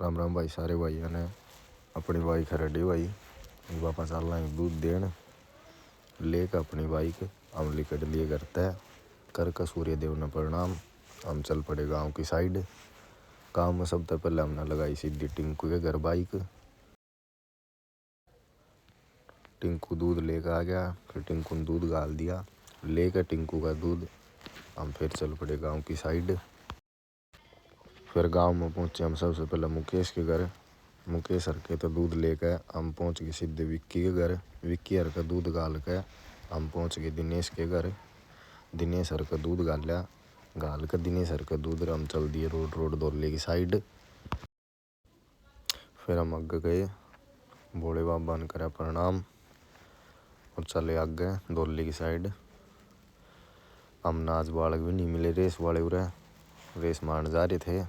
राम राम भाई सारे भाइयों ने अपनी बाइक रेडी भाई वापस चलना है दूध देन लेकर अपनी बाइक हम लिकट लिए करते हैं कर का सूर्य देव ने प्रणाम। हम चल पड़े गांव की साइड। गांव में सबसे पहले हमने लगाई सीधी टिंकू के घर बाइक। टिंकू दूध लेकर आ गया, फिर टिंकू ने दूध गाल दिया। लेकर टिंकू का दूध हम फिर चल पड़े गांव की साइड। फिर गांव में पहुंचे हम सबसे पहले मुकेश के घर। मुकेश हर के तो दूध लेकर हम पहुंच गए सीधे विक्की के घर। विक्की हर का दूध गाल के हम पहुंच गए दिनेश के घर। दिनेश हर का दूध गाल कर दिनेश हर का दूध हम चल दिए रोड दौले की साइड। फिर हम आगे गए, भोले बाबा ने करा प्रणाम और चले आगे दौले की साइड। हम नाच बालक भी नहीं मिले, रेस वाले उरे रेस मारने जा रहे थे।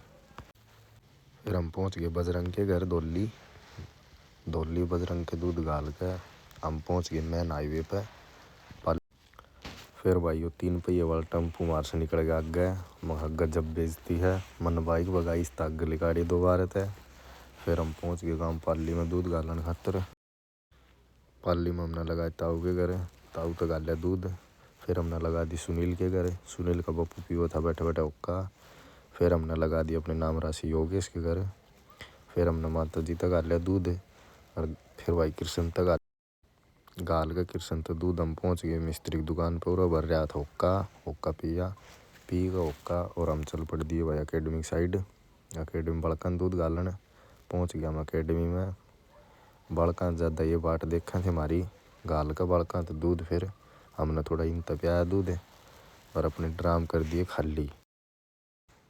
फिर हम पहुंच गए बजरंग के घर दौली बजरंग के दूध गाल के हम पहुंच गए मेन हाईवे पे। फिर भाई वो 3 पहिए वाला टेम्पू मार से निकल गया आगे। मगर गजब बेइज्जती है, मन बाइक भगाई इस तक लिकाड़ी दोबारा थे। फिर हम पहुंच गए गांव पाली में दूध गालन खातर। पाली में हमने लगाया ताऊ के घर, ताऊ तो गालिया दूध। फिर हमने लगा दी सुनील के घर, सुनील का बप्पू पीवा था बैठे बैठे हुक्का। फिर हमने लगा दी अपने नाम राशि योगेश के घर। फिर हमने माता जी तक गालिया दूध और फिर भाई कृष्ण तक गाल के कृष्ण तो दूध हम पहुंच गए मिस्त्री की दुकान पर। और भर रहा था हुक्का पी का हुक्का और हम चल पड़ दिए भाई अकेडमी साइड। अकेडमी बड़का दूध गालन पहुंच गया हम अकेडमी में। बड़का ज़्यादा ये बाट देखा थे हमारी गाल का बड़का तो दूध। फिर हमने थोड़ा इन तपिया दूध और अपने ड्राम कर दिए खाली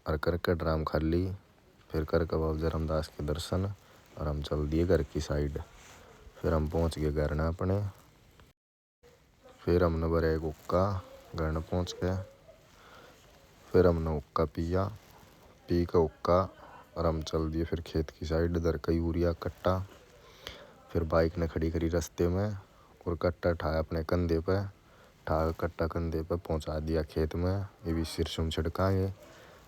और करके ड्राम खाली। फिर करके बाबा धर्मदास के दर्शन और हम चल दिए घर की साइड। फिर हम पहुंच गए घर न अपने। फिर हमने भरा एक हुक्का घर न पहुँच के। फिर हमने हुक्का पी का हुक्का और हम चल दिए फिर खेत की साइड। इधर का यूरिया कट्टा फिर बाइक ने खड़ी करी रास्ते में और कट्टा ठाया अपने कंधे पे। कट्टा कंधे पे पहुंचा दिया खेत में। ये भी सिरसुम छिड़काएंगे,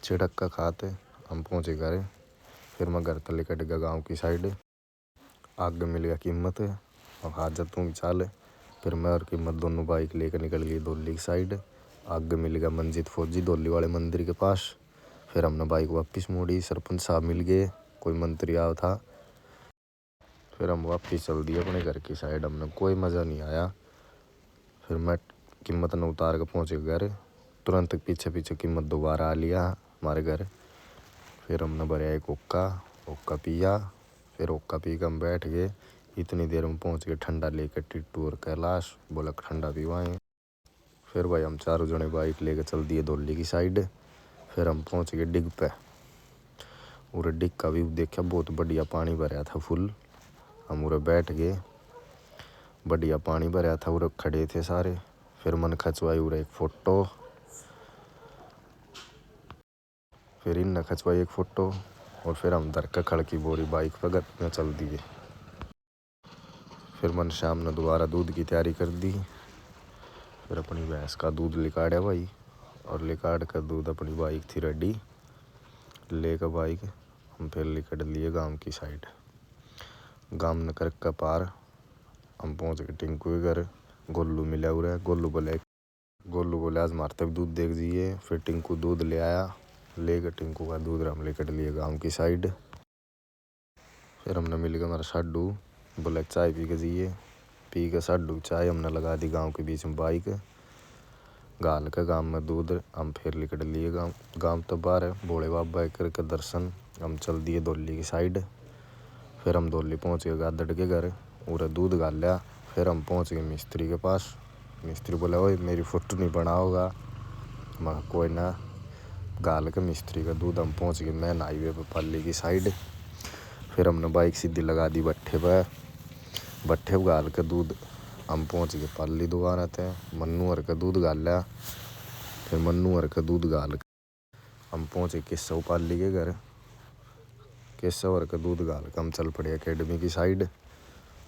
छिड़क का खाते हम पहुंचे घर। फिर मैं घर तले कट गया गाँव की साइड। आगे मिल गया कीमत और हाजत तू चाल। फिर मैं और कीमत दोनों बाइक लेकर निकल गई दौली की साइड। आगे मिल गया मंजीत फौजी दौली वाले मंदिर के पास। फिर हमने बाइक वापस मोड़ी, सरपंच साहब मिल गए, कोई मंत्री आया था। फिर हम वापस चल दिए अपने घर की साइड। हमने कोई मज़ा नहीं आया। फिर मैं कीमत ने उतार कर पहुँचे घर। तुरंत पीछे कीमत दोबारा आ लिया हमारे घर। फिर हमने भरा एक हुक्का पिया। फिर हुक्का पी कर हम बैठ गए। इतनी देर में पहुंच गए ठंडा लेकर टिट्टू और कैलाश, बोला ठंडा पीवाएं। फिर भाई हम चारों जने बाइक लेकर चल दिए दौली की साइड। फिर हम पहुंच गए डिग पे और डिग का व्यू देखा, बहुत बढ़िया पानी भरा था फुल। हम उरे बैठ गए, बढ़िया पानी भरा था उरे खड़े थे सारे। फिर मन खचवाई उरे एक फ़ोटो। फिर इन खचवाई एक फ़ोटो और फिर हम दरका खड़ की बोरी बाइक पर घर चल दिए। फिर मन शाम ने दोबारा दूध की तैयारी कर दी। फिर अपनी भैंस का दूध लिकाड़ा भाई और लिकाड़ कर दूध अपनी बाइक थी रेडी। लेकर बाइक हम फिर निकल लिए गांव की साइड। गांव न कर का पार हम पहुंच गए टिंकू के घर। गोलू मिला उरे, गोलू बोले आज मारते भी दूध देख जाइए। फिर टिंकू दूध ले आया, लेकर टिंकू का दूध हम लेकर लिए गाँव की साइड। फिर हमने मिल गया हमारा साडू, बोला चाय पी के जाइए। पी के साडू चाय हमने लगा दी गांव के बीच में बाइक। गाल के गांव में दूध हम फिर निकल लिए गांव तो बाहर है भोले बाबा के दर्शन। हम चल दिए दौली की साइड। फिर हम दौली पहुंच गए गादड़ के घर, उरे दूध गाल लिया। फिर हम पहुंच गए मिस्त्री के पास। मिस्त्री बोला ओए मेरी फोटो नहीं बनाओगा। मैं कोई ना। गाल के मिस्त्री का दूध हम पहुंच गए मेन हाईवे पर पाली की साइड। फिर हमने बाइक सीधी लगा दी भट्ठे पे गाल के दूध हम पहुंच गए पाली दोबारा थे। मन्नू हर का दूध गाल लिया। फिर मन्नू हर का दूध गाल के हम पहुंचे केशव पाली के घर। केशव हर का दूध गाल के हम चल पड़े अकेडमी की साइड।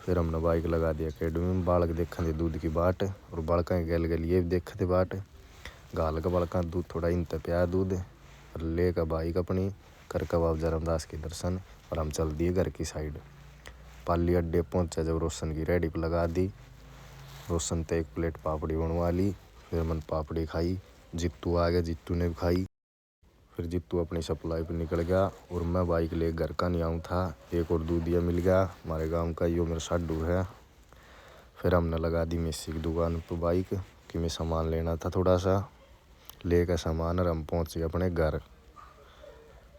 फिर हमने बाइक लगा दी अकेडमी में। बालक देखा थे दूध की बाट और बालका के गल गलिए भी देखा थे बाट। गाल का बालका दूध थोड़ा इन तपिया दूध और लेकर बाइक अपनी करके बाबा धर्मदास के दर्शन, और हम चल दिए घर की साइड। पाली अड्डे पहुँचा जब रोशन की रेडी पर लगा दी। रोशन तो एक प्लेट पापड़ी बनवा ली, फिर मैंने पापड़ी खाई। जित्तू आ गया, जित्तू ने भी खाई। फिर जित्तू अपनी सप्लाई पर निकल गया और मैं बाइक ले घर का नहीं आऊँ था। एक और दूधिया मिल गया हमारे गांव का, यो मेरा साडू है। फिर हमने लगा दी मेसी की दुकान पर बाइक कि मैं सामान लेना था थोड़ा सा। लेकर सामान और हम पहुँच गए अपने घर।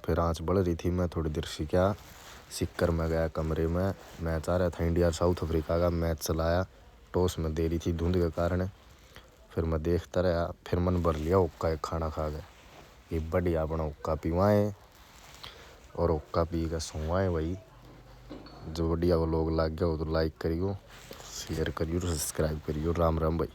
फिर आँच बढ़ रही थी, मैं थोड़ी देर से क्या सिक्कर में गया कमरे में। मैच आ रहा था इंडिया और साउथ अफ्रीका का, मैच चलाया। टॉस में देरी थी धुंध के कारण। फिर मैं देखता रहा, फिर मन भर लिया हुक्का एक खाना खा गया। ये बढ़िया अपना हुक्का पीवाएँ और हुक्का पी कर सोवाएँ भाई। जो बढ़िया वो लोग लाग गया हो तो लाइक करियो, शेयर करियो, सब्सक्राइब करियो। राम राम भाई।